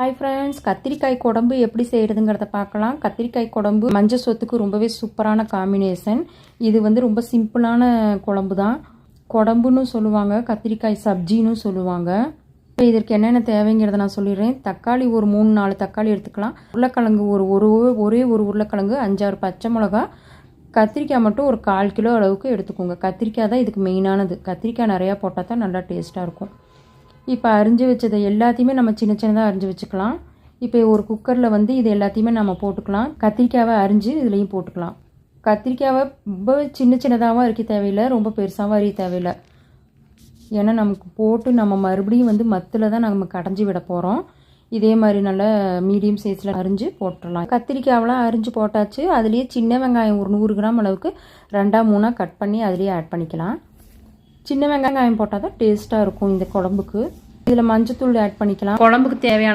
Hi friends, கத்திரிக்காய் குழம்பு எப்படி செய்கிறதுங்கிறத பார்க்கலாம். கத்திரிக்காய் குழம்பு மஞ்சள் சோத்துக்கு ரொம்பவே சூப்பரான காம்பினேஷன். இது ரொம்ப சிம்பிளான குழம்பு தான். குழம்புன்னு சொல்லுவாங்க, கத்திரிக்காய் சப்ஜின்னு சொல்லுவாங்க. இப்போ இதற்கு என்னென்ன தேவைங்கிறத நான் சொல்லிடுறேன். தக்காளி ஒரு 3-4 தக்காளி எடுத்துக்கலாம். உருளைக்கிழங்கு ஒரே ஒரு உருளைக்கிழங்கு, 5-6 பச்சை மிளகா, கத்திரிக்காய் மட்டும் ஒரு 1/4 கிலோ அளவுக்கு எடுத்துக்கோங்க. கத்திரிக்காய் தான் இதுக்கு மெயினானது. கத்திரிக்காய் நிறையா போட்டால் தான் நல்லா டேஸ்ட்டாக இருக்கும். இப்போ அரிஞ்சு வச்சதை எல்லாத்தையுமே நம்ம சின்ன சின்னதாக அரிஞ்சு வச்சுக்கலாம். இப்போ ஒரு குக்கரில் இது எல்லாத்தையுமே நம்ம போட்டுக்கலாம். கத்திரிக்காவை அரிஞ்சு இதுலேயும் போட்டுக்கலாம். கத்திரிக்காவை ரொம்ப சின்ன சின்னதாகவும் அரிக்க தேவையில்லை, ரொம்ப பெருசாகவும் அரிய தேவையில்லை. ஏன்னா நமக்கு போட்டு நம்ம மறுபடியும் மத்தில் தான் நம்ம கடைஞ்சி விட போகிறோம். இதே மாதிரி நல்லா மீடியம் சைஸில் அரிஞ்சு போட்டுடலாம். கத்திரிக்காவெலாம் அரிஞ்சு போட்டாச்சு. அதுலேயே சின்ன வெங்காயம் ஒரு 100 கிராம் அளவுக்கு 2-3 கட் பண்ணி அதுலேயே ஆட் பண்ணிக்கலாம். சின்ன வெங்காயம் போட்டால் தான் டேஸ்ட்டாக இருக்கும் இந்த குழம்புக்கு. இதில் மஞ்சத்தூள் ஆட் பண்ணிக்கலாம். குழம்புக்கு தேவையான